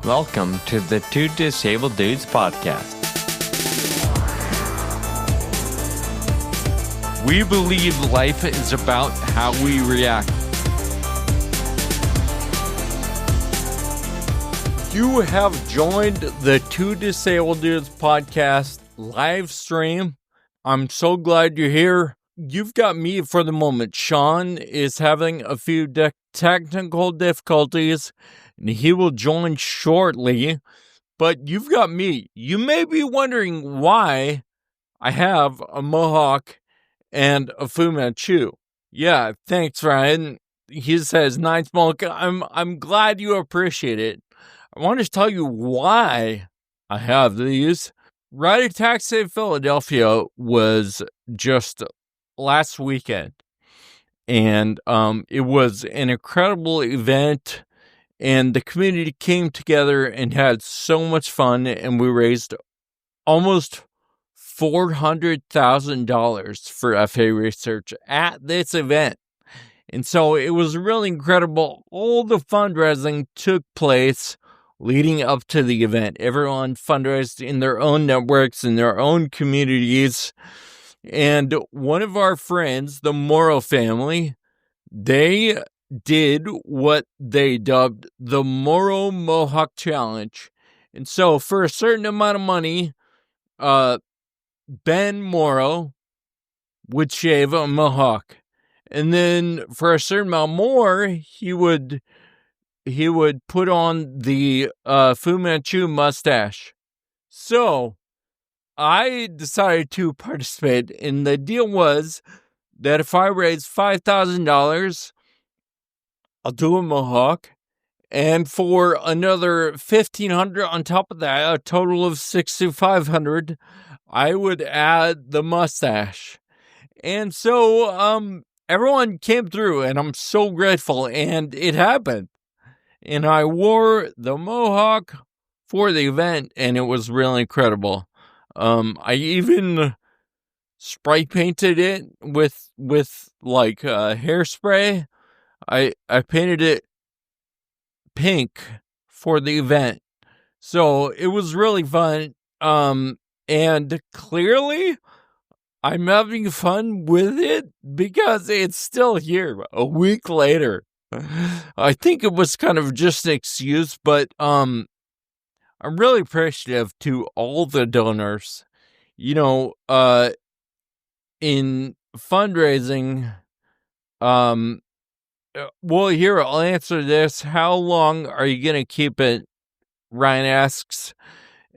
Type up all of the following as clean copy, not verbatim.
Welcome to the Two Disabled Dudes podcast. We believe life is about how we react. You have joined the Two Disabled Dudes podcast live stream. I'm so glad you're here. You've got me for the moment. Sean is having a few technical difficulties, and he will join shortly. But you've got me. You may be wondering why I have a mohawk and a Fu Manchu. Yeah, thanks, Ryan. He says, nice smoke. I'm glad you appreciate it. I want to tell you why I have these. Ride Attack Save Philadelphia was just last weekend, and it was an incredible event, and the community came together and had so much fun, and we raised almost $400,000 for FA research at this event. And so it was really incredible. All the fundraising took place leading up to the event. Everyone fundraised in their own networks, in their own communities. And one of our friends, the Morrow family, they did what they dubbed the Morrow Mohawk Challenge. And so for a certain amount of money, Ben Morrow would shave a mohawk. And then for a certain amount more, he would put on the Fu Manchu mustache. So I decided to participate, and the deal was that if I raised $5,000, I'll do a mohawk, and for another $1,500 on top of that, a total of $6,500, I would add the mustache. And so everyone came through, and I'm so grateful, and it happened. And I wore the mohawk for the event, and it was really incredible. I even spray painted it with like hairspray. I painted it pink for the event. So it was really fun. And clearly I'm having fun with it because it's still here a week later. I think it was kind of just an excuse, but I'm really appreciative to all the donors. You know, in fundraising, well, here, I'll answer this. How long are you going to keep it? Ryan asks.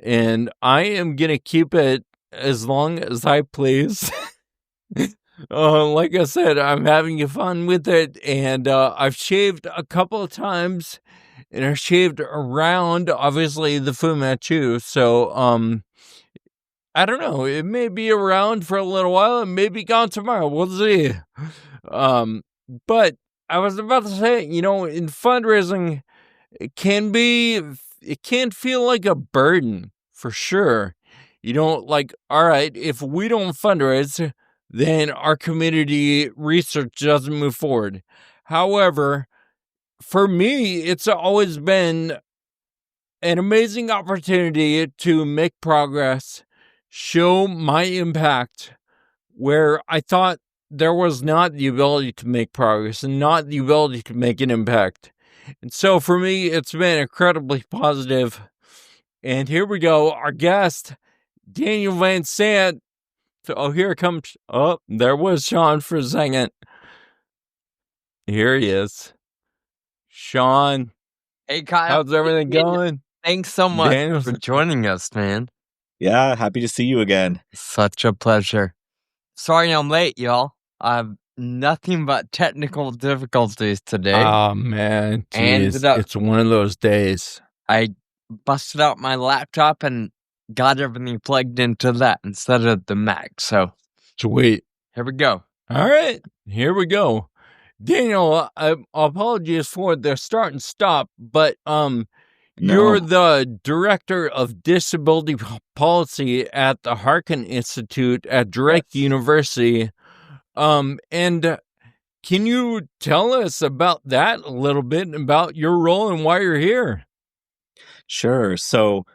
And I am going to keep it as long as I please. Like I said, I'm having fun with it, and I've shaved a couple of times, and I shaved around, obviously, the Fu Manchu, so, I don't know, it may be around for a little while, it may be gone tomorrow, we'll see. But I was about to say, you know, in fundraising, it can feel like a burden, for sure. You know, like, all right, if we don't fundraise, then our community research doesn't move forward. However, for me, it's always been an amazing opportunity to make progress, show my impact where I thought there was not the ability to make progress and not the ability to make an impact. And so for me, it's been incredibly positive. And here we go. Our guest, Daniel Van Sant. Oh, here it comes. Oh, there was Sean for a second. Here he is. Sean. Hey, Kyle. How's everything going? Thanks so much for joining us, man. Yeah, happy to see you again. Such a pleasure. Sorry I'm late, y'all. I have nothing but technical difficulties today. Oh, man. Jeez. It's one of those days. I busted out my laptop and got everything plugged into that instead of the Mac. So, sweet. Here we go. All right. Here we go. Daniel, apologies for the start and stop, but you're the director of disability policy at the Harkin Institute at Drake University. And can you tell us about that a little bit, about your role and why you're here? Sure. So,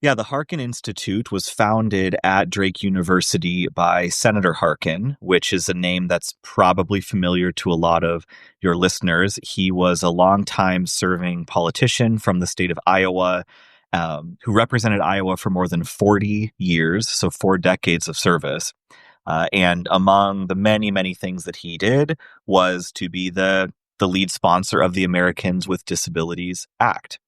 yeah, the Harkin Institute was founded at Drake University by Senator Harkin, which is a name that's probably familiar to a lot of your listeners. He was a longtime serving politician from the state of Iowa, who represented Iowa for more than 40 years, so 4 decades of service. And among the many, many things that he did was to be the lead sponsor of the Americans with Disabilities Act.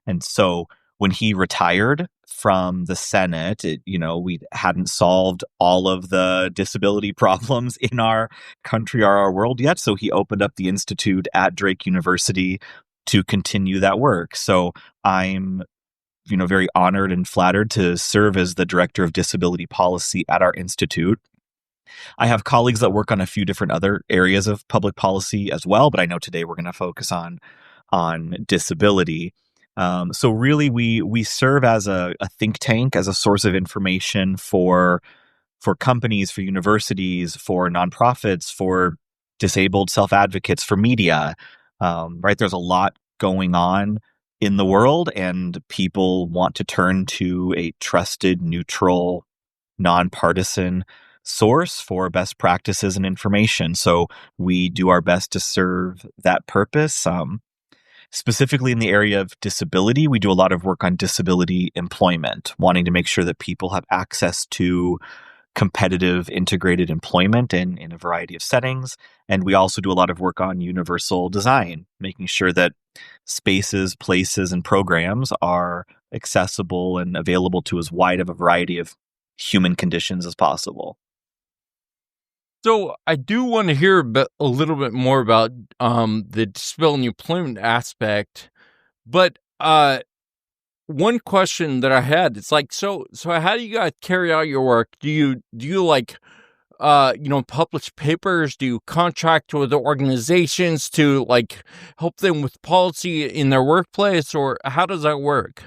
And so when he retired from the Senate, we hadn't solved all of the disability problems in our country or our world yet. So he opened up the Institute at Drake University to continue that work. So I'm very honored and flattered to serve as the director of disability policy at our institute. I have colleagues that work on a few different other areas of public policy as well, but I know today we're going to focus on disability. So really, we serve as a think tank, as a source of information for companies, for universities, for nonprofits, for disabled self-advocates, for media. Right, there's a lot going on in the world, and people want to turn to a trusted, neutral, nonpartisan source for best practices and information. So we do our best to serve that purpose. Specifically in the area of disability, we do a lot of work on disability employment, wanting to make sure that people have access to competitive integrated employment in a variety of settings. And we also do a lot of work on universal design, making sure that spaces, places, and programs are accessible and available to as wide of a variety of human conditions as possible. So I do want to hear a little bit more about the disability employment aspect, but one question that I had, it's like, so how do you guys carry out your work? Do you like publish papers? Do you contract with organizations to like help them with policy in their workplace, or how does that work?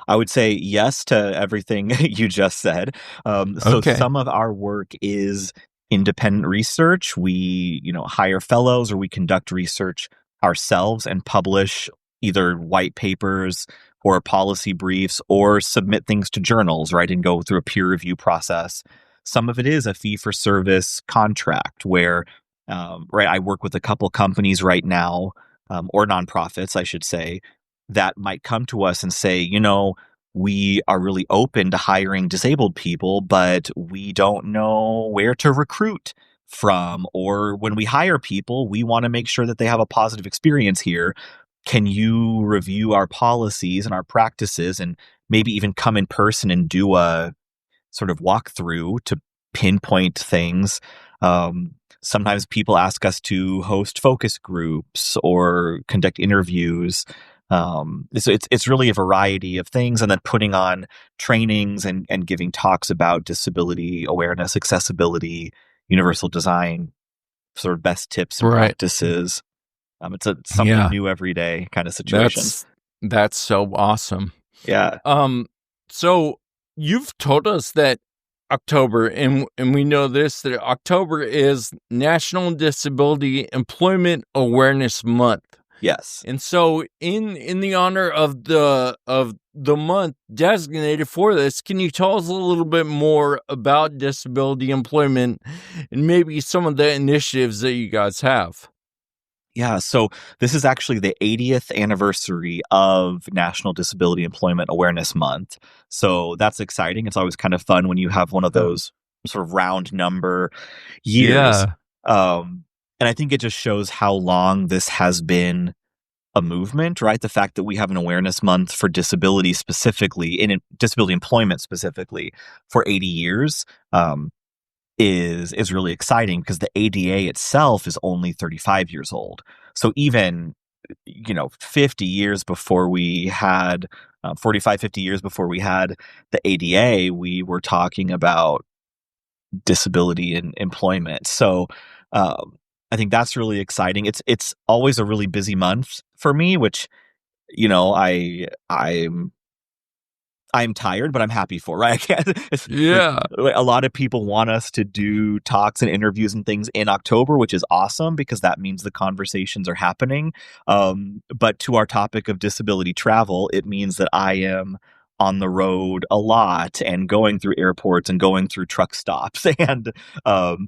I would say yes to everything you just said. So Okay. some of our work is independent research. We, hire fellows or we conduct research ourselves and publish either white papers or policy briefs or submit things to journals, right, and go through a peer review process. Some of it is a fee for service contract where, right, I work with a couple companies right now, or nonprofits, I should say, that might come to us and say, we are really open to hiring disabled people, but we don't know where to recruit from. Or when we hire people, we want to make sure that they have a positive experience here. Can you review our policies and our practices and maybe even come in person and do a sort of walkthrough to pinpoint things? Sometimes people ask us to host focus groups or conduct interviews. So it's really a variety of things, and then putting on trainings and giving talks about disability awareness, accessibility, universal design, sort of best tips and Right. practices. It's something new every day kind of situation. That's so awesome. Yeah. So you've told us that October, and we know this, that October is National Disability Employment Awareness Month. Yes. And so in the honor of the month designated for this, can you tell us a little bit more about disability employment and maybe some of the initiatives that you guys have? Yeah, so this is actually the 80th anniversary of National Disability Employment Awareness Month. So that's exciting. It's always kind of fun when you have one of those sort of round number years. Yeah. And I think it just shows how long this has been a movement, right? The fact that we have an awareness month for disability specifically, in disability employment specifically, for 80 years. Is really exciting because the ADA itself is only 35 years old. So even 50 years before we had 45, 50 years before we had the ADA, we were talking about disability and employment. So I think that's really exciting. It's always a really busy month for me, which I'm I'm tired, but I'm happy for, right? I can't, Yeah. a lot of people want us to do talks and interviews and things in October, which is awesome because that means the conversations are happening. But to our topic of disability travel, it means that I am on the road a lot and going through airports and going through truck stops and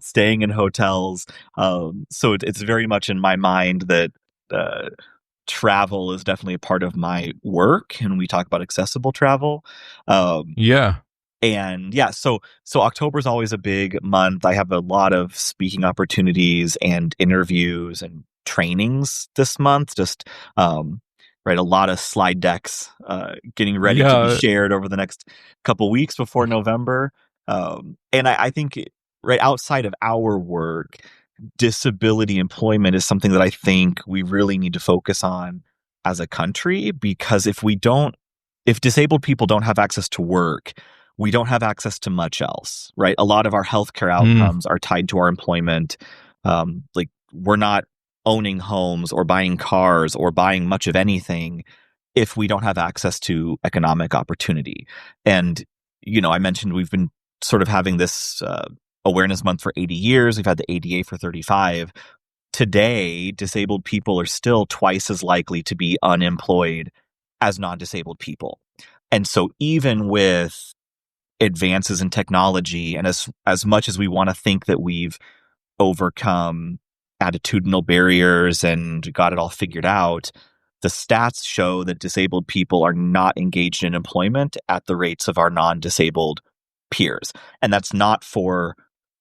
staying in hotels. So it's very much in my mind that travel is definitely a part of my work, and we talk about accessible travel. Yeah. And yeah, so October is always a big month. I have a lot of speaking opportunities and interviews and trainings this month. Just right, a lot of slide decks getting ready to be Yeah. shared over the next couple weeks before November. And I think right outside of our work, disability employment is something that I think we really need to focus on as a country, because if disabled people don't have access to work, we don't have access to much else, right? A lot of our healthcare outcomes are tied to our employment. Like we're not owning homes or buying cars or buying much of anything if we don't have access to economic opportunity. And, I mentioned we've been sort of having this awareness month for 80 years. We've had the ADA for 35. Today, disabled people are still twice as likely to be unemployed as non-disabled people. And so even with advances in technology, and as much as we want to think that we've overcome attitudinal barriers and got it all figured out, the stats show that disabled people are not engaged in employment at the rates of our non-disabled peers. And that's not for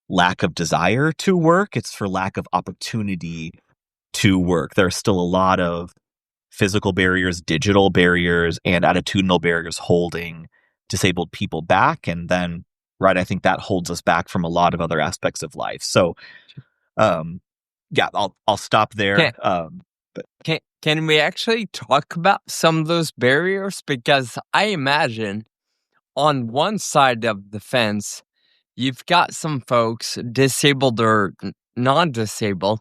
lack of desire to work, it's for lack of opportunity to work. There are still a lot of physical barriers, digital barriers, and attitudinal barriers holding disabled people back. And then, right, I think that holds us back from a lot of other aspects of life. So, yeah, I'll stop there. Can we actually talk about some of those barriers? Because I imagine on one side of the fence, you've got some folks, disabled or non-disabled,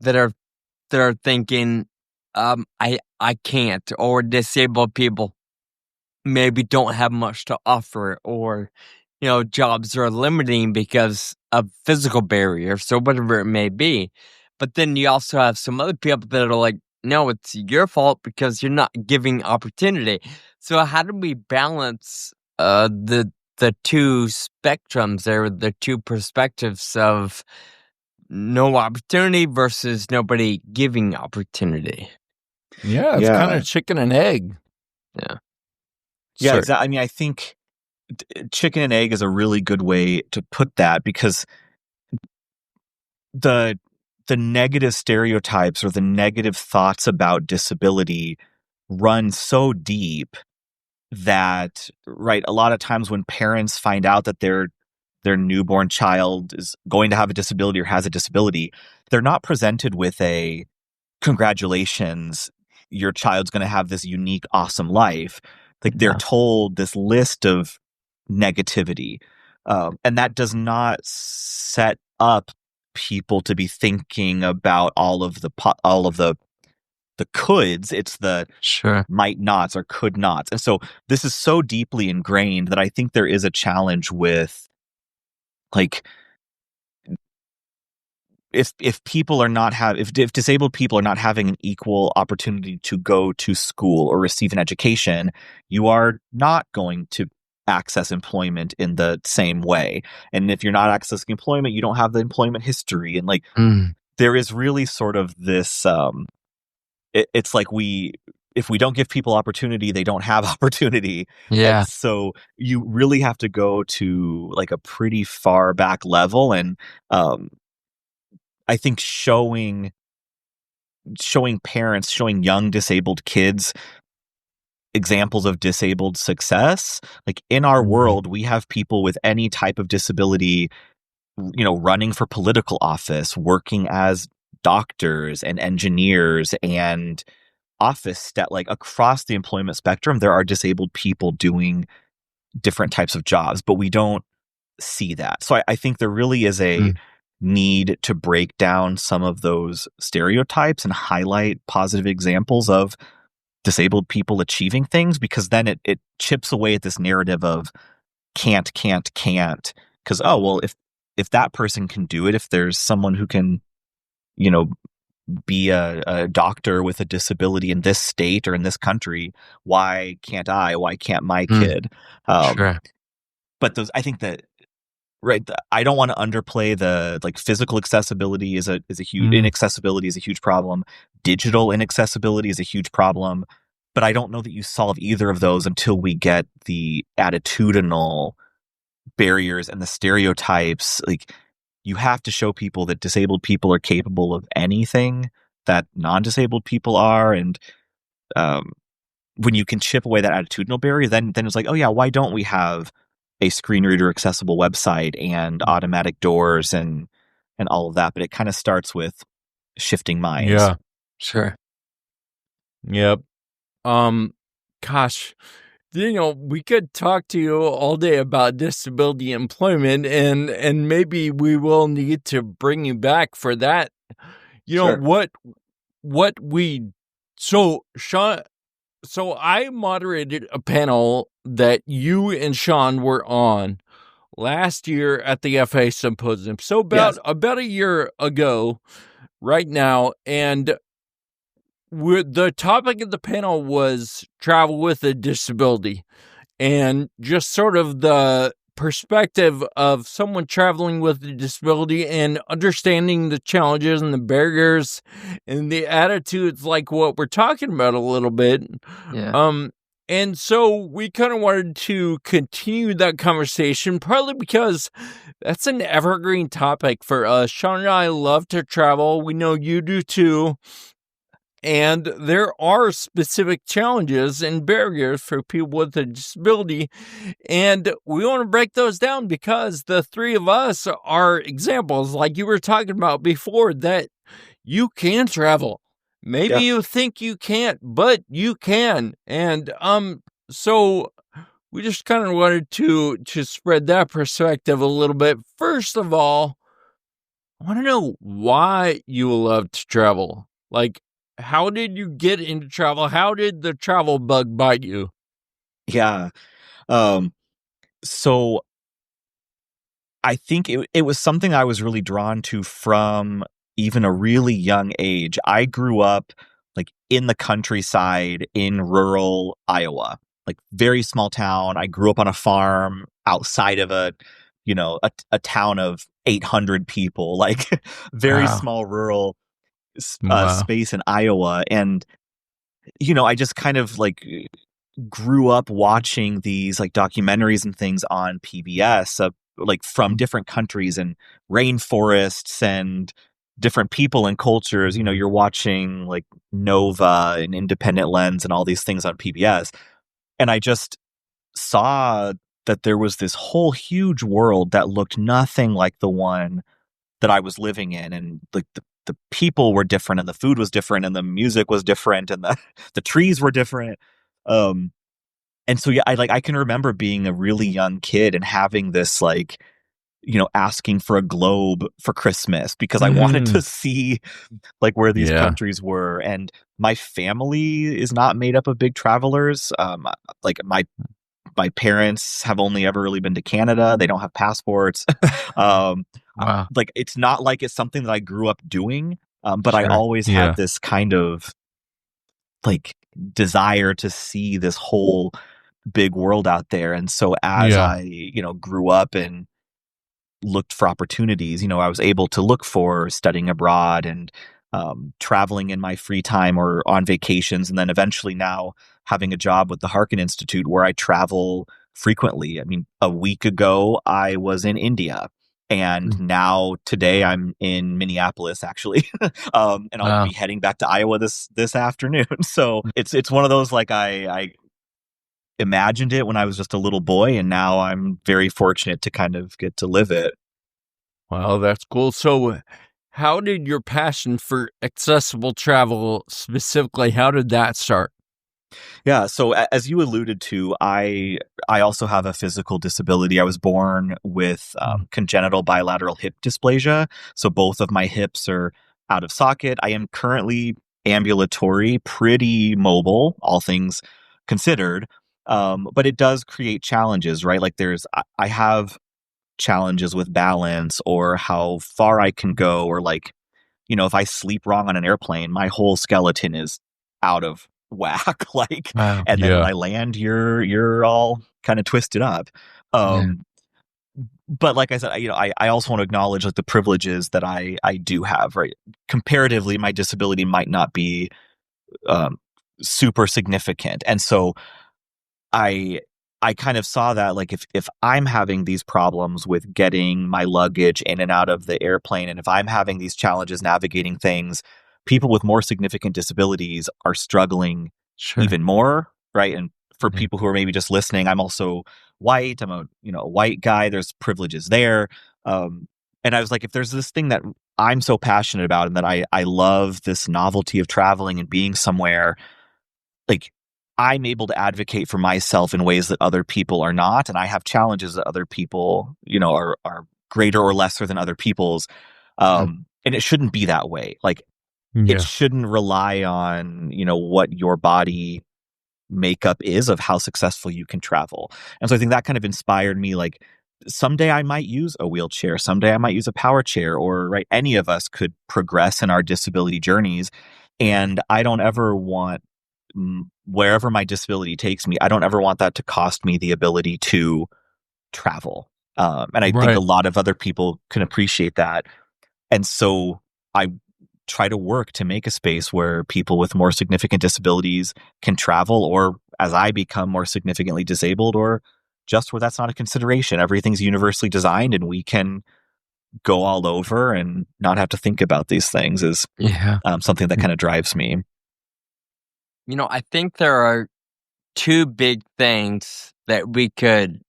that are thinking, I can't, or disabled people maybe don't have much to offer, or jobs are limiting because of physical barriers, so whatever it may be. But then you also have some other people that are like, no, it's your fault because you're not giving opportunity. So how do we balance the two spectrums there, the two perspectives of no opportunity versus nobody giving opportunity? Yeah, it's kind of chicken and egg. Yeah. Yeah, exactly. I mean, I think chicken and egg is a really good way to put that, because the negative stereotypes or the negative thoughts about disability run so deep that, right, a lot of times when parents find out that their newborn child is going to have a disability or has a disability, they're not presented with a congratulations, your child's going to have this unique, awesome life. Like they're told this list of negativity, and that does not set up people to be thinking about all of the coulds. It's the might nots or could nots. And so this is so deeply ingrained that I think there is a challenge with, like, if people are not if disabled people are not having an equal opportunity to go to school or receive an education, you are not going to access employment in the same way. And if you're not accessing employment, you don't have the employment history. And there is really sort of this, it's like if we don't give people opportunity, they don't have opportunity. Yeah. And so you really have to go to like a pretty far back level. And, I think showing parents, showing young disabled kids examples of disabled success. Like in our world, we have people with any type of disability, running for political office, working as doctors and engineers and like across the employment spectrum, there are disabled people doing different types of jobs, but we don't see that. So I think there really is a need to break down some of those stereotypes and highlight positive examples of disabled people achieving things, because then it chips away at this narrative of can't. Because, oh, well, if that person can do it, if there's someone who can, be a doctor with a disability in this state or in this country, why can't I? Why can't my kid? Sure. But I think that, right, I don't want to underplay the physical accessibility is a huge inaccessibility is a huge problem. Digital inaccessibility is a huge problem. But I don't know that you solve either of those until we get the attitudinal barriers and the stereotypes. Like, you have to show people that disabled people are capable of anything that non-disabled people are. And when you can chip away that attitudinal barrier, then it's like, oh yeah, why don't we have a screen reader accessible website and automatic doors and all of that? But it kind of starts with shifting minds. Yeah. Sure. Yep. Gosh, we could talk to you all day about disability employment, and maybe we will need to bring you back for that. Sure. Sean, so I moderated a panel that you and Sean were on last year at the FA Symposium. So about a year ago right now, and the topic of the panel was travel with a disability, and just sort of the perspective of someone traveling with a disability and understanding the challenges and the barriers and the attitudes, like what we're talking about a little bit. Yeah. And so we kind of wanted to continue that conversation, partly because that's an evergreen topic for us. Sean and I love to travel. We know you do too. And there are specific challenges and barriers for people with a disability. And we want to break those down because the three of us are examples, like you were talking about before, that you can travel. Maybe you think you can't, but you can. And so we just kind of wanted to spread that perspective a little bit. First of all, I want to know why you love to travel. Like, how did you get into travel? How did the travel bug bite you? Yeah. So I think it was something I was really drawn to from even a really young age. I grew up in the countryside in rural Iowa, very small town. I grew up on a farm outside of a town of 800 people, very small rural space in Iowa. And, I just kind of grew up watching these documentaries and things on PBS from different countries and rainforests and different people and cultures. You're watching Nova and Independent Lens and all these things on PBS. And I just saw that there was this whole huge world that looked nothing like the one that I was living in. And the people were different, and the food was different, and the music was different, and the trees were different. And so, yeah, I can remember being a really young kid and having this asking for a globe for Christmas because I wanted to see where these countries were. And my family is not made up of big travelers. My parents have only ever really been to Canada. They don't have passports. Wow. It's not like it's something that I grew up doing. But I always had this kind of desire to see this whole big world out there. And so as I, grew up and looked for opportunities, I was able to look for studying abroad and traveling in my free time or on vacations. And then eventually now having a job with the Harkin Institute where I travel frequently. I mean, a week ago, I was in India. And now today I'm in Minneapolis, actually. And I'll be heading back to Iowa this afternoon. So it's one of those, I imagined it when I was just a little boy, and now I'm very fortunate to kind of get to live it. Wow, that's cool. So how did your passion for accessible travel specifically, how did that start? Yeah, so as you alluded to, I also have a physical disability. I was born with congenital bilateral hip dysplasia, so both of my hips are out of socket. I am currently ambulatory, pretty mobile, all things considered. But it does create challenges, right? Like I have challenges with balance or how far I can go, or like, if I sleep wrong on an airplane, my whole skeleton is out of whack. Like, Wow. and then when Yeah. I land, you're all kind of twisted up. Yeah. Um, but like I said, I also want to acknowledge like the privileges that I do have, right? Comparatively, my disability might not be um, super significant, and so I I kind of saw that like if I'm having these problems with getting my luggage in and out of the airplane, and if I'm having these challenges navigating things, people with more significant disabilities are struggling Sure. even more, right? And for Yeah. people who are maybe just listening, I'm also white. I'm a white guy. There's privileges there. And I was like, if there's this thing that I'm so passionate about and that I love this novelty of traveling and being somewhere, like I'm able to advocate for myself in ways that other people are not, and I have challenges that other people, are greater or lesser than other people's. And it shouldn't be that way. Like it Yeah. shouldn't rely on, what your body makeup is of how successful you can travel. And so I think that kind of inspired me. Like someday I might use a wheelchair, someday I might use a power chair, or right, any of us could progress in our disability journeys. And I don't ever want wherever my disability takes me, I don't ever want that to cost me the ability to travel. And I think a Right. lot of other people can appreciate that. And so I try to work to make a space where people with more significant disabilities can travel, or as I become more significantly disabled, or just where that's not a consideration. Everything's universally designed and we can go all over and not have to think about these things is Yeah. something that kind of drives me. I think there are two big things that we could,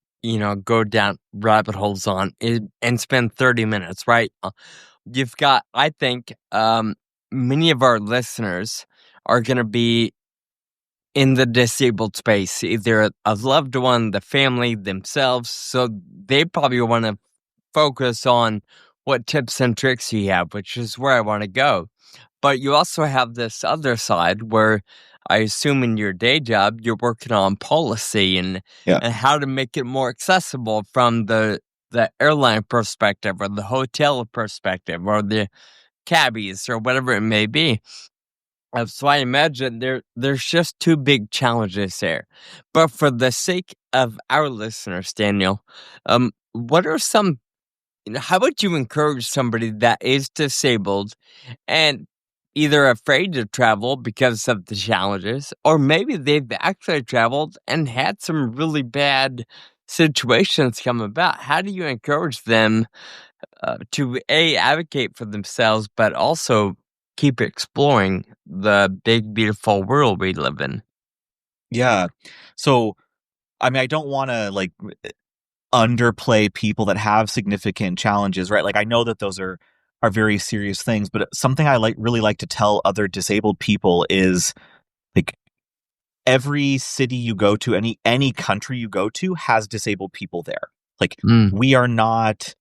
go down rabbit holes on and spend 30 minutes, right? You've got, I think, many of our listeners are going to be in the disabled space, either a loved one, the family, themselves. So they probably want to focus on what tips and tricks you have, which is where I want to go. But you also have this other side where I assume in your day job, you're working on policy Yeah. and how to make it more accessible from the airline perspective or the hotel perspective or the cabbies or whatever it may be. So I imagine there's just two big challenges there. But for the sake of our listeners, Daniel, what are some how would you encourage somebody that is disabled and either afraid to travel because of the challenges, or maybe they've actually traveled and had some really bad situations come about? How do you encourage them to advocate for themselves, but also keep exploring the big, beautiful world we live in? Yeah. So, I mean, I don't want to like underplay people that have significant challenges, right? Like I know that those are very serious things, but something I really like to tell other disabled people is like every city you go to, any country you go to has disabled people there. Like Mm, we are not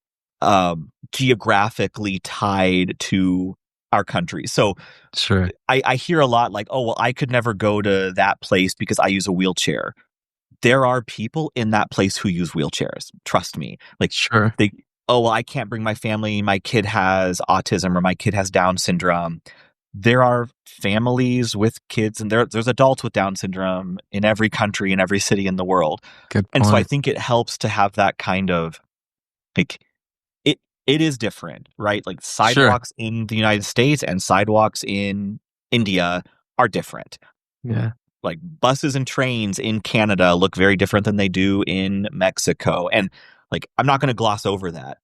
geographically tied to our country. So sure, I hear a lot like, oh, well, I could never go to that place because I use a wheelchair. There are people in that place who use wheelchairs. Trust me. Like sure, they, oh, well, I can't bring my family. My kid has autism or my kid has Down syndrome. There are families with kids and there's adults with Down syndrome in every country, in every city in the world. good And so I point. think it helps to have that kind of like, it is different, right? Like Sure, sidewalks in the United States and sidewalks in India are different. yeah, Like buses and trains in Canada look very different than they do in Mexico. And like, I'm not going to gloss over that,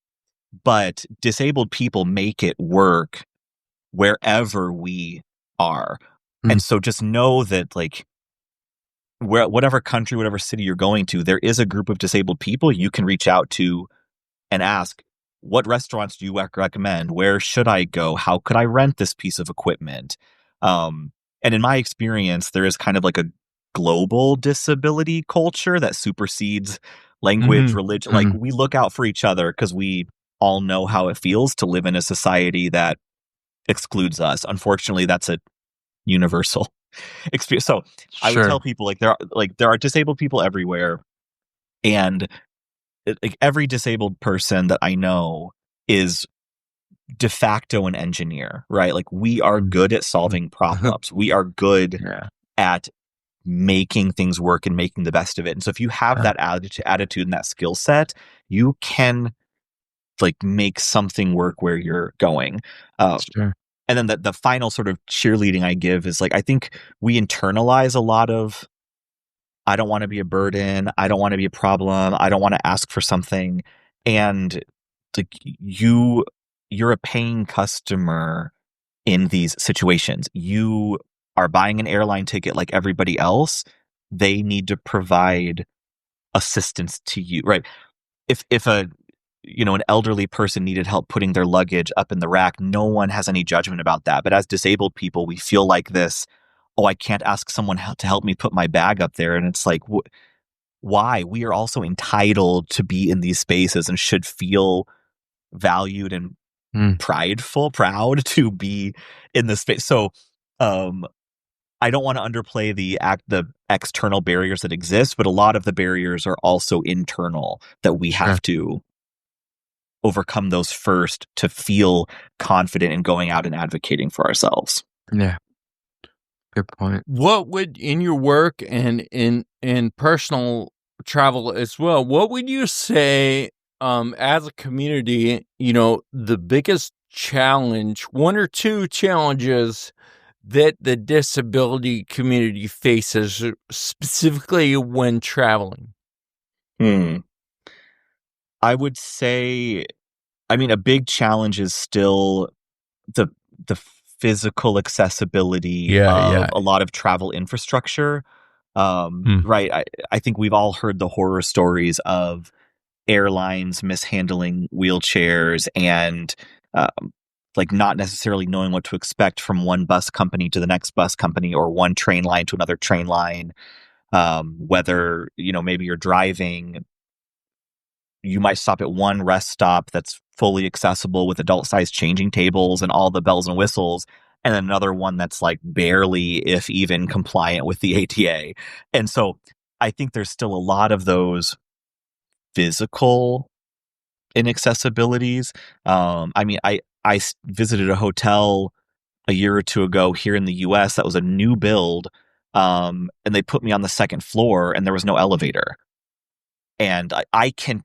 but disabled people make it work wherever we are. mm, And so just know that like whatever country, whatever city you're going to, there is a group of disabled people you can reach out to and ask, what restaurants do you recommend? Where should I go? How could I rent this piece of equipment? And in my experience, there is kind of like a global disability culture that supersedes language, Hmm. religion. Like mm, we look out for each other because we all know how it feels to live in a society that excludes us. Unfortunately, that's a universal experience. So I would Sure. tell people there are disabled people everywhere, and like every disabled person that I know is de facto an engineer, right? Like we are good at solving problems. We are good Yeah. at making things work and making the best of it. And so if you have that attitude and that skill set, you can like make something work where you're going. Sure. And then the final sort of cheerleading I give is like, I think we internalize a lot of, I don't want to be a burden. I don't want to be a problem. I don't want to ask for something. And like you're a paying customer in these situations. You are buying an airline ticket like everybody else. They need to provide assistance to you, right? If an elderly person needed help putting their luggage up in the rack, no one has any judgment about that. But as disabled people, we feel like this, oh, I can't ask someone to help me put my bag up there. And it's like, why? We are also entitled to be in these spaces and should feel valued and proud to be in this space. So, I don't want to underplay the external barriers that exist, but a lot of the barriers are also internal that we have to overcome those first to feel confident in going out and advocating for ourselves. Yeah. Good point. What would, in your work and in personal travel as well, what would you say as a community, the biggest challenge, one or two challenges that the disability community faces specifically when traveling? I would say, a big challenge is still the physical accessibility of a lot of travel infrastructure. Right. I think we've all heard the horror stories of airlines mishandling wheelchairs and like not necessarily knowing what to expect from one bus company to the next bus company or one train line to another train line. Whether, maybe you're driving, you might stop at one rest stop that's fully accessible with adult sized changing tables and all the bells and whistles, and then another one that's like barely, if even, compliant with the ATA. And so I think there's still a lot of those physical inaccessibilities. I visited a hotel a year or two ago here in the US that was a new build, and they put me on the second floor and there was no elevator. And I can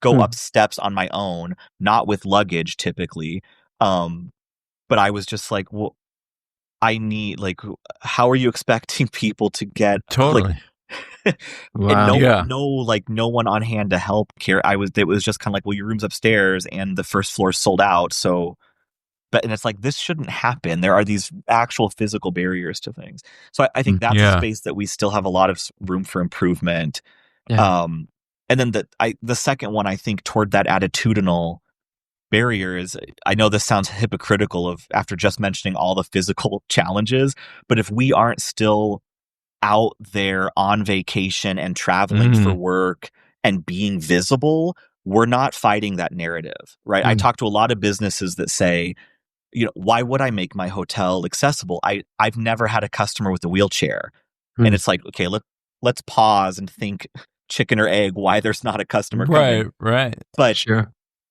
go up steps on my own, not with luggage typically. But I was just like, well, I need, like, how are you expecting people to get Totally. Wow. And no one on hand to help care. It was just kind of like, well, your room's upstairs and the first floor is sold out. So, and it's like, this shouldn't happen. There are these actual physical barriers to things. So I think that's a space that we still have a lot of room for improvement. Yeah. And then the second one, I think, toward that attitudinal barrier is, I know this sounds hypocritical after just mentioning all the physical challenges, but if we aren't still out there on vacation and traveling for work and being visible, we're not fighting that narrative, right? I talk to a lot of businesses that say, why would I make my hotel accessible? I've never had a customer with a wheelchair. And it's like, okay, let's pause and think, chicken or egg, why there's not a customer coming. Right. But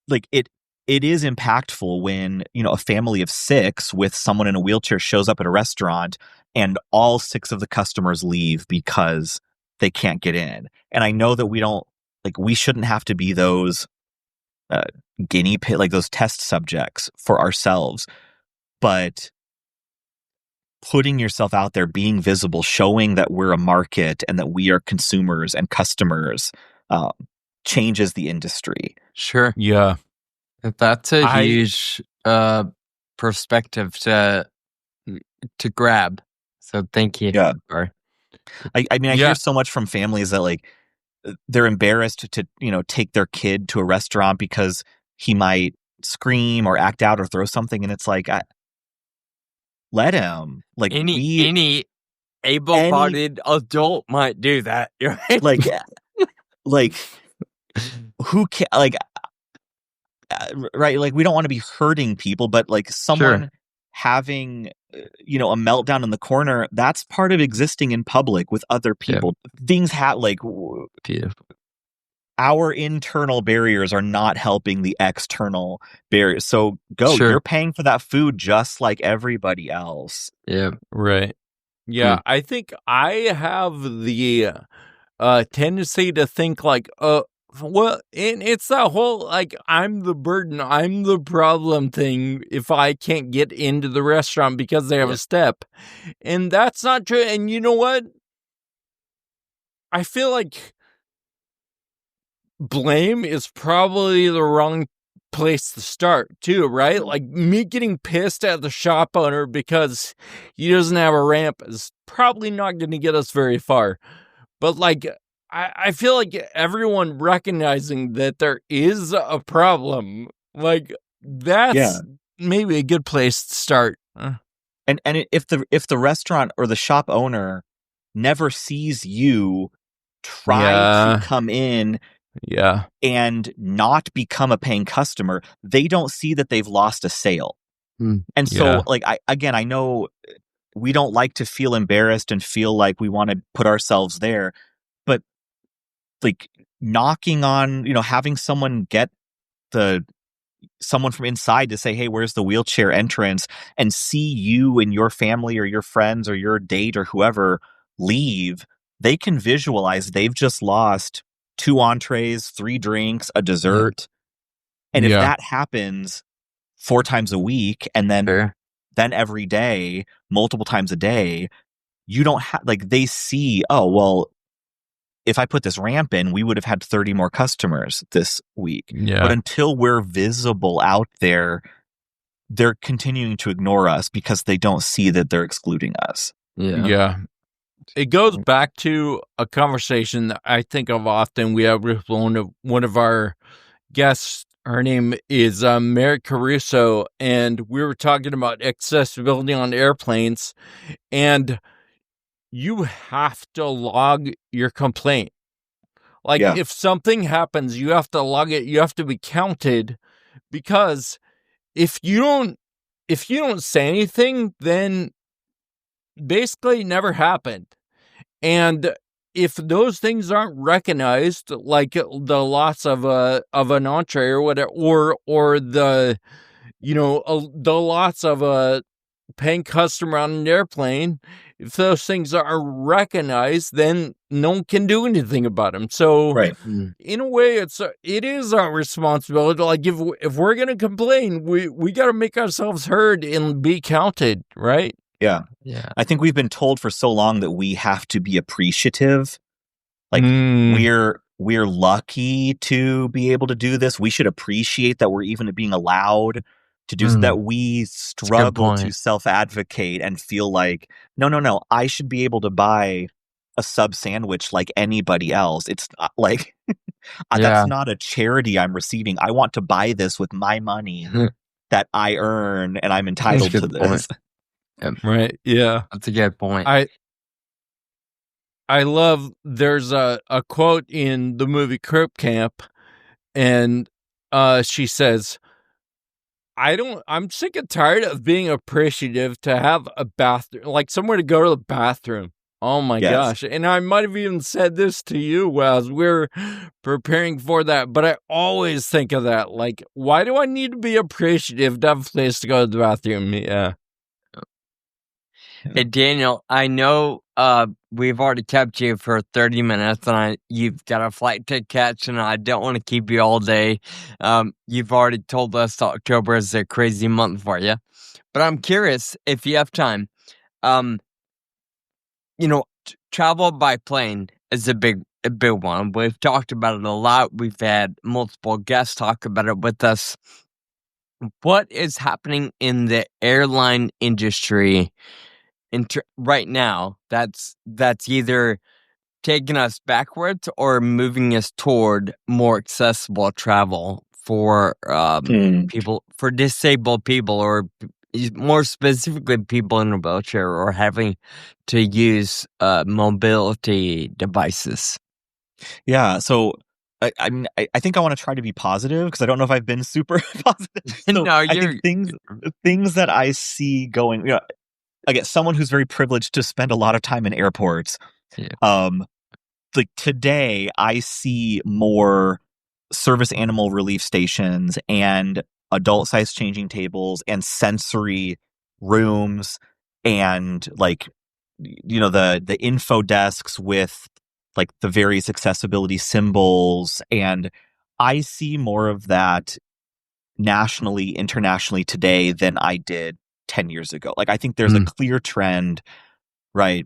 like it is impactful when, a family of 6 with someone in a wheelchair shows up at a restaurant and all 6 of the customers leave because they can't get in. And I know that we shouldn't have to be those guinea pig, like those test subjects for ourselves, but putting yourself out there, being visible, showing that we're a market and that we are consumers and customers, changes the industry. Sure. Yeah. That's a huge perspective to grab. So thank you. Yeah. I hear so much from families that like they're embarrassed to take their kid to a restaurant because he might scream or act out or throw something, and it's like, let him. Like any able-bodied adult might do that, right? like who can, like right, like we don't want to be hurting people, but like someone having a meltdown in the corner, that's part of existing in public with other people. Things Beautiful. our internal barriers are not helping the external barriers. So you're paying for that food just like everybody else. Yeah. Right. Yeah, I think I have the tendency to think like, well, and it's that whole like I'm the burden, I'm the problem thing if I can't get into the restaurant because they have a step. And that's not true. And you know what? I feel like blame is probably the wrong place to start too, right? Like me getting pissed at the shop owner because he doesn't have a ramp is probably not going to get us very far. But like, I feel like everyone recognizing that there is a problem, like that's maybe a good place to start. And if the restaurant or the shop owner never sees you try to come in and not become a paying customer, they don't see that they've lost a sale. And so like I know we don't like to feel embarrassed and feel like we want to put ourselves there, but like knocking on, having someone someone from inside to say, hey, where's the wheelchair entrance, and see you and your family or your friends or your date or whoever leave, they can visualize they've just lost 2 entrees, 3 drinks, a dessert. And if that happens 4 times a week and then every day, multiple times a day, you don't have, like, they see, oh, well, if I put this ramp in, we would have had 30 more customers this week. But until we're visible out there, they're continuing to ignore us because they don't see that they're excluding us. Yeah. It goes back to a conversation that I think of often. We have with one of our guests. Her name is Mary Caruso, and we were talking about accessibility on airplanes, and you have to log your complaint. Like if something happens, you have to log it. You have to be counted, because if you don't say anything, then basically it never happened. And if those things aren't recognized, like the loss of an entree or whatever, or the the loss of a paying customer on an airplane, if those things are recognized, then no one can do anything about them. So in a way, it is our responsibility. Like if we're going to complain, we got to make ourselves heard and be counted, right? Yeah. I think we've been told for so long that we have to be appreciative. Like we're lucky to be able to do this. We should appreciate that we're even being allowed to do that. We struggle to self-advocate and feel like, no, I should be able to buy a sub sandwich like anybody else. It's not like that's not a charity I'm receiving. I want to buy this with my money that I earn, and I'm entitled to this. Right. Yeah. That's a good point. I love, there's a quote in the movie Crip Camp, and she says, I'm sick and tired of being appreciative to have a bathroom, like somewhere to go to the bathroom. Oh my gosh. And I might have even said this to you as we're preparing for that, but I always think of that. Like, why do I need to be appreciative to have a place to go to the bathroom? Yeah. Hey, Daniel, I know we've already kept you for 30 minutes, and you've got a flight to catch, and I don't want to keep you all day. You've already told us October is a crazy month for you. But I'm curious, if you have time, travel by plane is a big one. We've talked about it a lot. We've had multiple guests talk about it with us. What is happening in the airline industry right now that's either taking us backwards or moving us toward more accessible travel for people, for disabled people, or more specifically people in a wheelchair or having to use mobility devices? Yeah, so I mean, I think I want to try to be positive because I don't know if I've been super positive. So No, I think things that I see going, again, someone who's very privileged to spend a lot of time in airports. Yeah. Like today, I see more service animal relief stations and adult size changing tables and sensory rooms and like the info desks with like the various accessibility symbols, and I see more of that nationally, internationally today than I did 10 years ago. Like I think there's a clear trend, right?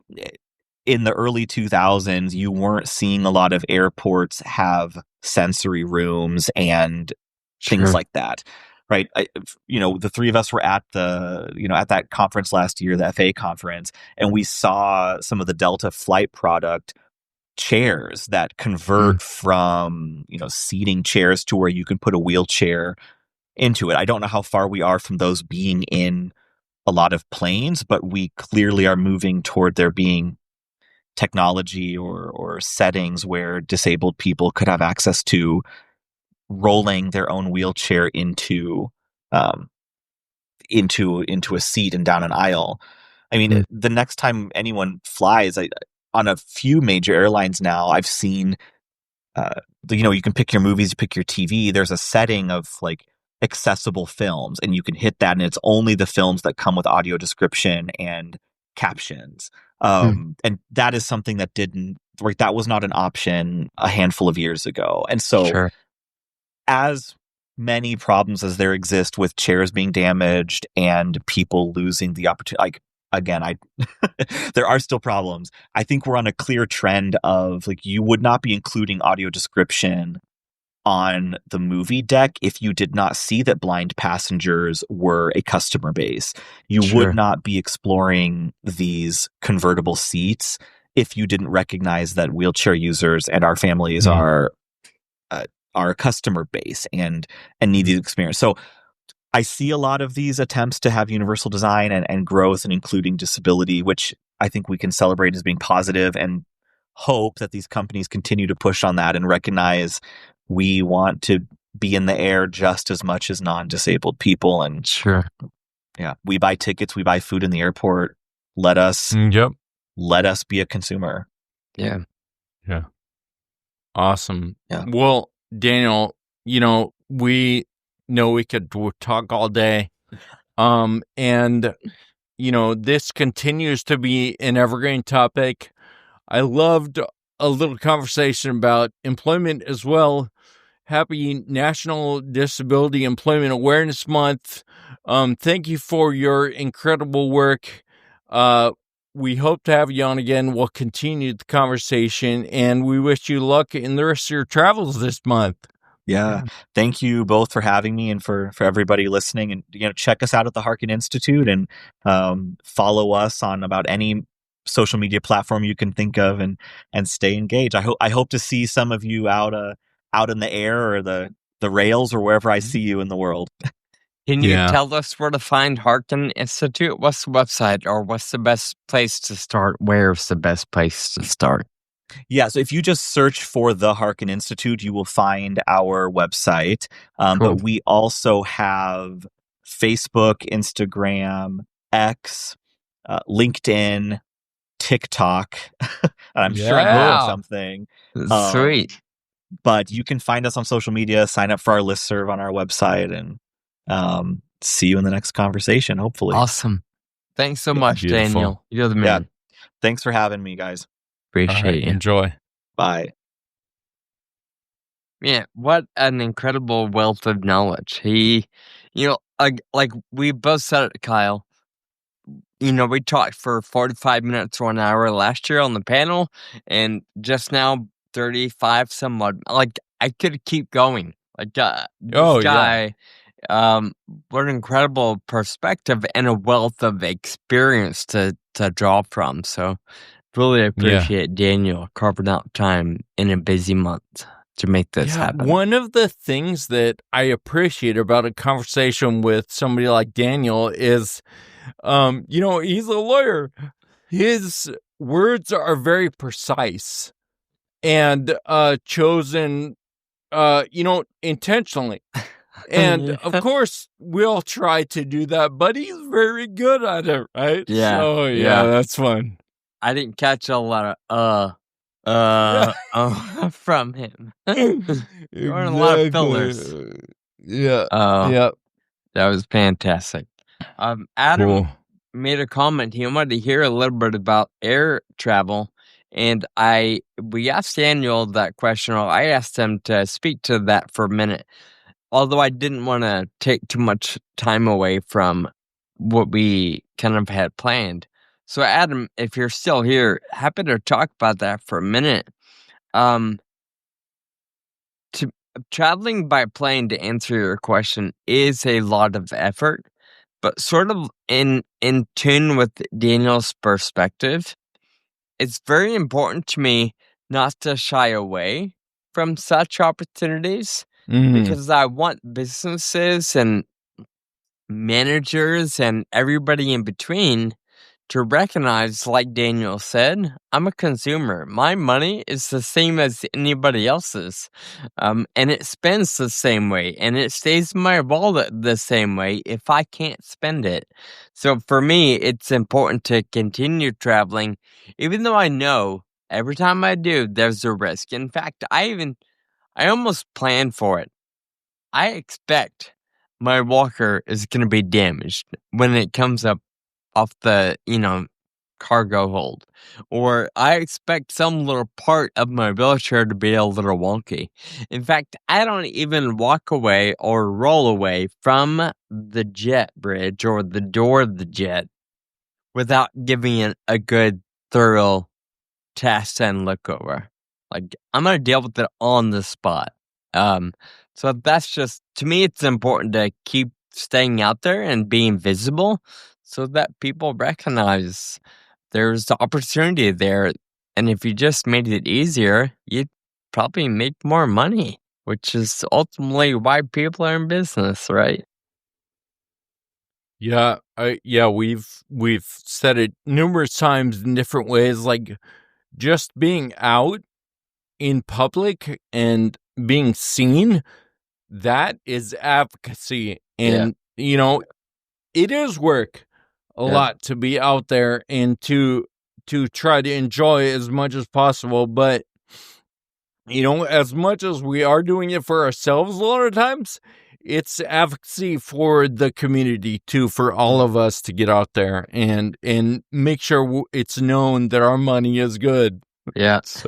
In the early 2000s, you weren't seeing a lot of airports have sensory rooms and things like that, right? The three of us were at at that conference last year, the FA conference, and we saw some of the Delta flight product chairs that convert from, seating chairs to where you can put a wheelchair into it. I don't know how far we are from those being in a lot of planes, but we clearly are moving toward there being technology or settings where disabled people could have access to rolling their own wheelchair um, into a seat and down an aisle. I mean, the next time anyone flies, on a few major airlines now, I've seen, you can pick your movies, you pick your TV. There's a setting of like accessible films, and you can hit that, and it's only the films that come with audio description and captions. And that is something that that was not an option a handful of years ago. And so, as many problems as there exist with chairs being damaged and people losing the opportunity, like, again, there are still problems. I think we're on a clear trend of like, you would not be including audio description on the movie deck if you did not see that blind passengers were a customer base. You would not be exploring these convertible seats if you didn't recognize that wheelchair users and our families are a customer base and need these experience. So I see a lot of these attempts to have universal design and growth and including disability, which I think we can celebrate as being positive, and hope that these companies continue to push on that and recognize we want to be in the air just as much as non-disabled people. And we buy tickets, we buy food in the airport. Let us be a consumer. Yeah. Awesome. Yeah. Well, Daniel, we know we could talk all day. And this continues to be an evergreen topic. I loved a little conversation about employment as well. Happy National Disability Employment Awareness Month. Thank you for your incredible work. We hope to have you on again. We'll continue the conversation, and we wish you luck in the rest of your travels this month. Yeah. Thank you both for having me, and for everybody listening. And, check us out at the Harkin Institute, and follow us on about any social media platform you can think of, and stay engaged. I hope to see some of you out in the air or the rails or wherever I see you in the world. Can you tell us where to find Harkin Institute? What's the website, or what's the best place to start? Where's the best place to start? Yeah, so if you just search for the Harkin Institute, you will find our website. Cool. But we also have Facebook, Instagram, X, LinkedIn, TikTok. I'm sure I'm doing something. Sweet. But you can find us on social media, sign up for our listserv on our website, and see you in the next conversation, hopefully. Awesome. Thanks so much, beautiful. Daniel. You're the man. Yeah. Thanks for having me, guys. Appreciate you. Enjoy. Bye. Yeah, what an incredible wealth of knowledge. He, like we both said it, Kyle. We talked for 45 minutes or an hour last year on the panel, and just now 35 somewhat. Like, I could keep going. Like, this guy, what an incredible perspective and a wealth of experience to draw from. So, really appreciate Daniel carving out time in a busy month to make this happen. One of the things that I appreciate about a conversation with somebody like Daniel is, he's a lawyer. His words are very precise and chosen intentionally. And of course, we'll try to do that, but he's very good at it, right? Yeah, So yeah. that's fun. I didn't catch a lot of from him. There weren't a lot of fillers. Yeah. Oh, Yeah. that was fantastic. Adam Cool. made a comment. He wanted to hear a little bit about air travel, and we asked Daniel that question. Or I asked him to speak to that for a minute, although I didn't want to take too much time away from what we kind of had planned. So, Adam, if you're still here, happy to talk about that for a minute. Um, to traveling by plane, to answer your question, is a lot of effort, but sort of in tune with Daniel's perspective. It's very important to me not to shy away from such opportunities Mhm. because I want businesses and managers and everybody in between to recognize, like Daniel said, I'm a consumer. My money is the same as anybody else's. And it spends the same way, and it stays in my wallet the same way if I can't spend it. So for me, it's important to continue traveling, even though I know every time I do, there's a risk. In fact, I almost plan for it. I expect my walker is going to be damaged when it comes up off the, cargo hold. Or I expect some little part of my wheelchair to be a little wonky. In fact, I don't even walk away or roll away from the jet bridge or the door of the jet without giving it a good, thorough test and look over. Like, I'm gonna deal with it on the spot. So that's just, to me, it's important to keep staying out there and being visible so that people recognize there's opportunity there. And if you just made it easier, you'd probably make more money, which is ultimately why people are in business, right? Yeah, we've said it numerous times in different ways, like just being out in public and being seen, that is advocacy. Yeah. And it is work a Yeah. lot to be out there and to try to enjoy as much as possible, but as much as we are doing it for ourselves a lot of times, it's advocacy for the community too, for all of us to get out there and make sure it's known that our money is good. Yeah. So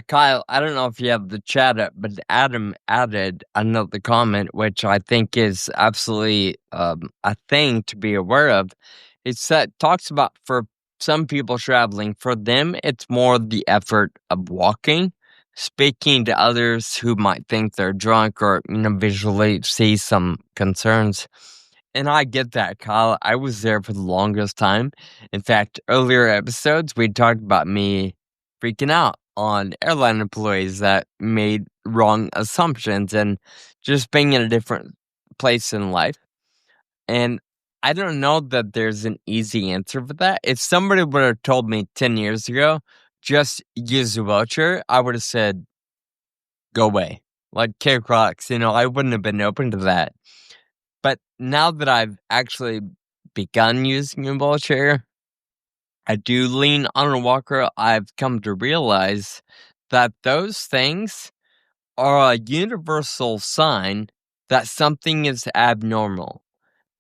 Kyle, I don't know if you have the chat up, but Adam added another comment, which I think is absolutely a thing to be aware of. It's that talks about for some people traveling, for them, it's more the effort of walking, speaking to others who might think they're drunk or, visually see some concerns. And I get that, Kyle. I was there for the longest time. In fact, earlier episodes, we talked about me freaking out on airline employees that made wrong assumptions and just being in a different place in life. And I don't know that there's an easy answer for that. If somebody would have told me 10 years ago, just use a voucher, I would have said, go away. Like kick rocks, I wouldn't have been open to that. But now that I've actually begun using a wheelchair, I do lean on a walker. I've come to realize that those things are a universal sign that something is abnormal.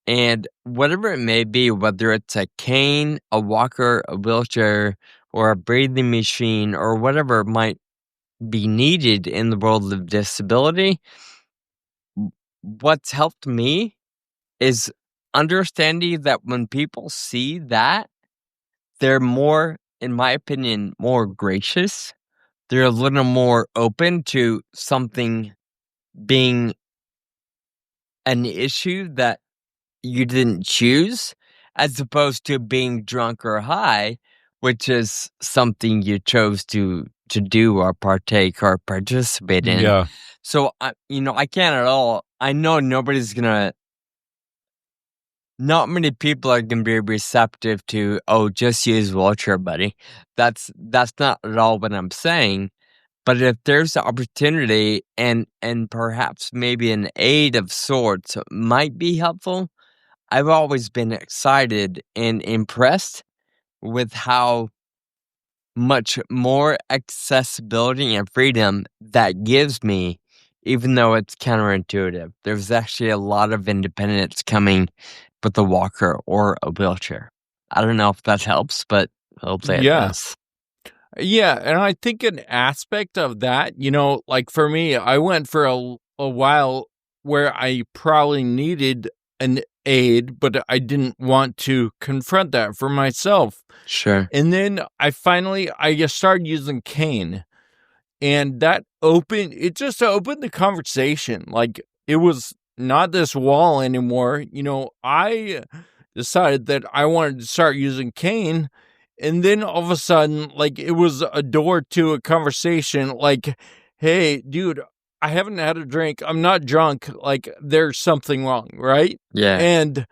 And whatever it may be, whether it's a cane, a walker, a wheelchair, or a breathing machine, or whatever might be needed in the world of disability, what's helped me is understanding that when people see that, they're more, in my opinion, more gracious. They're a little more open to something being an issue that you didn't choose, as opposed to being drunk or high, which is something you chose to do or partake or participate in. yeah. So I can't at all. I know not many people are gonna be receptive to, oh, just use wheelchair, buddy. That's not at all what I'm saying. But if there's an opportunity and perhaps maybe an aid of sorts might be helpful, I've always been excited and impressed with how much more accessibility and freedom that gives me, even though it's counterintuitive. There's actually a lot of independence coming with a walker or a wheelchair. I don't know if that helps, but hopefully it Yeah. does. Yeah, and I think an aspect of that, like for me, I went for a while where I probably needed an aid, but I didn't want to confront that for myself. Sure. And then I just started using cane, and it just opened the conversation. Like, it was not this wall anymore. I decided that I wanted to start using cane. And then all of a sudden, like, it was a door to a conversation. Like, hey, dude, I haven't had a drink. I'm not drunk. Like, there's something wrong, right? Yeah. And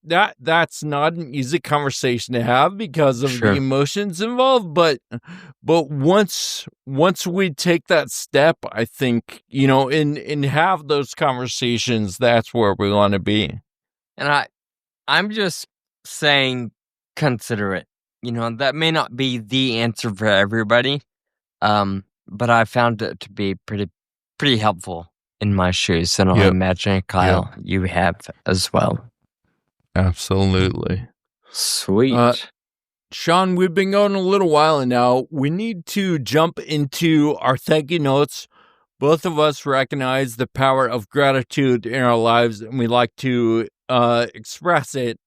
that's not an easy conversation to have because of the Sure. emotions involved. But once we take that step, I think, and have those conversations, that's where we want to be. And I'm just saying, consider it. That may not be the answer for everybody, but I found it to be pretty helpful in my shoes, and I Yep. imagine, Kyle, you have as well. Absolutely. Sweet. Sean, we've been going a little while now. We need to jump into our thank you notes. Both of us recognize the power of gratitude in our lives, and we like to express it.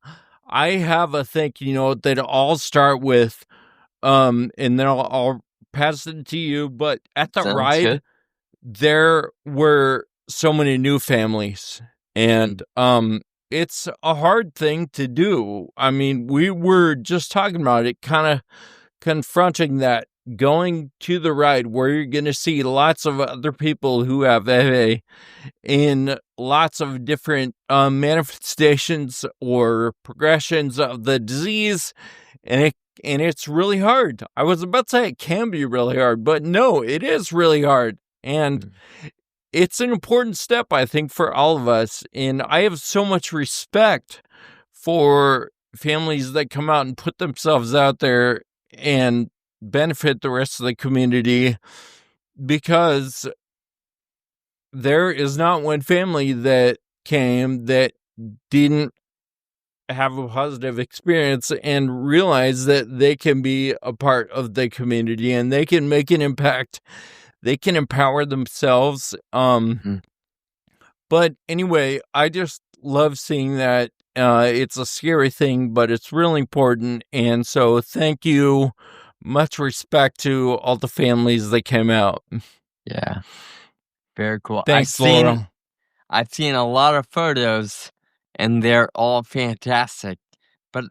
I have a thank you note that I'll start with, and then I'll pass it to you. But at the Sounds ride, good. there were so many new families, and it's a hard thing to do. I mean, we were just talking about it, kind of confronting that, going to the ride where you're going to see lots of other people who have FA in lots of different manifestations or progressions of the disease, and it's really hard. I was about to say it can be really hard, but no, it is really hard. And it's an important step, I think, for all of us. And I have so much respect for families that come out and put themselves out there and benefit the rest of the community, because there is not one family that came that didn't have a positive experience and realize that they can be a part of the community and they can make an impact. They can empower themselves. But anyway, I just love seeing that. It's a scary thing, but it's really important. And so thank you. Much respect to all the families that came out. Yeah. Very cool. Thanks, Laura. I've seen a lot of photos, and they're all fantastic. But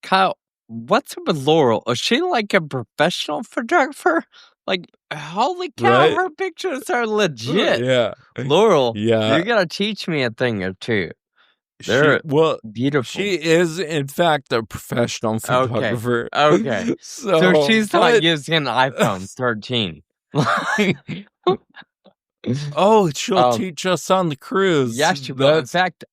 Kyle, what's up with Laurel? Is she like a professional photographer? Like, holy cow, Right? her pictures are legit. Yeah. Laurel, Yeah. you gotta teach me a thing or two. They're beautiful. She is, in fact, a professional photographer. Okay. So she's not using an iPhone 13. Oh, she'll teach us on the cruise. Yeah, she will. In fact,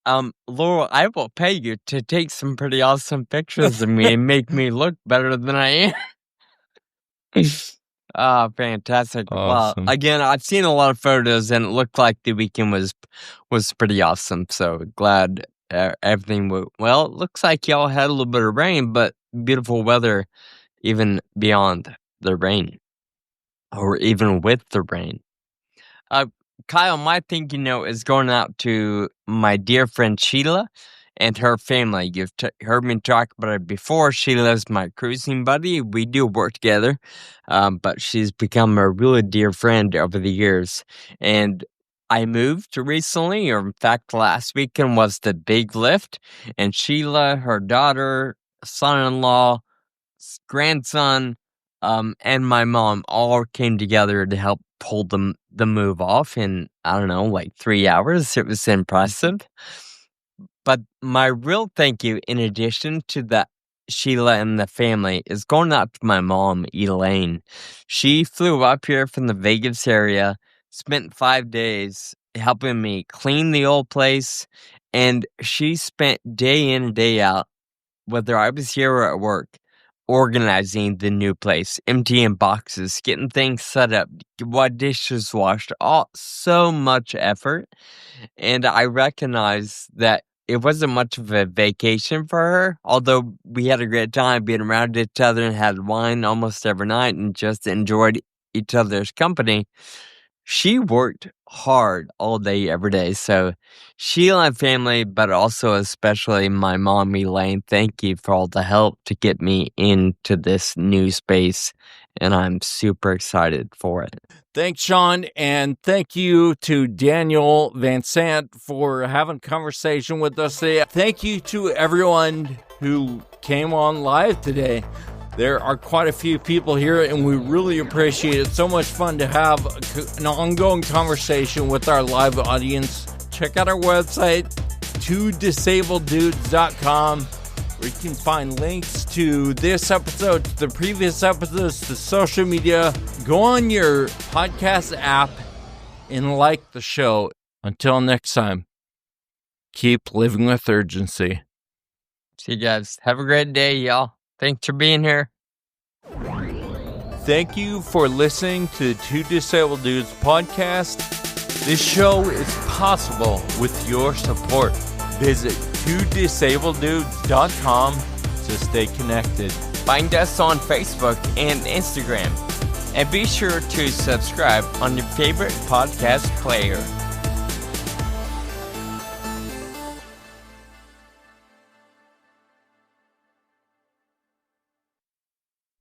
Laurel, I will pay you to take some pretty awesome pictures of me and make me look better than I am. Fantastic. Awesome. Well, again, I've seen a lot of photos, and it looked like the weekend was pretty awesome. So glad everything well. It looks like y'all had a little bit of rain, but beautiful weather even beyond the rain, or even with the rain. Kyle, my thinking note is going out to my dear friend Sheila and her family. You've heard me talk about it before. Sheila's my cruising buddy. We do work together, but she's become a really dear friend over the years. And I moved recently, or in fact, last weekend was the big lift. And Sheila, her daughter, son-in-law, grandson, and my mom all came together to help pull the move off in, I don't know, like 3 hours. It was impressive. But my real thank you, in addition to that Sheila and the family is going out to my mom, Elaine. She flew up here from the Vegas area, spent 5 days helping me clean the old place, and she spent day in and day out, whether I was here or at work, organizing the new place, emptying boxes, getting things set up, what dishes washed, all so much effort. And I recognize that it wasn't much of a vacation for her, although we had a great time being around each other and had wine almost every night and just enjoyed each other's company. She worked hard all day, every day. So Sheila and family, but also especially my mom, Elaine, thank you for all the help to get me into this new space. And I'm super excited for it. Thanks, Sean, and thank you to Daniel Van Sant for having a conversation with us today. Thank you to everyone who came on live today. There are quite a few people here, and we really appreciate it. So much fun to have an ongoing conversation with our live audience. Check out our website, twodisableddudes.com. where you can find links to this episode, to the previous episodes, to social media. Go on your podcast app and like the show. Until next time, keep living with urgency. See you guys. Have a great day, y'all. Thanks for being here. Thank you for listening to the Two Disabled Dudes podcast. This show is possible with your support. Visit twodisableddudes.com to stay connected. Find us on Facebook and Instagram. And be sure to subscribe on your favorite podcast player.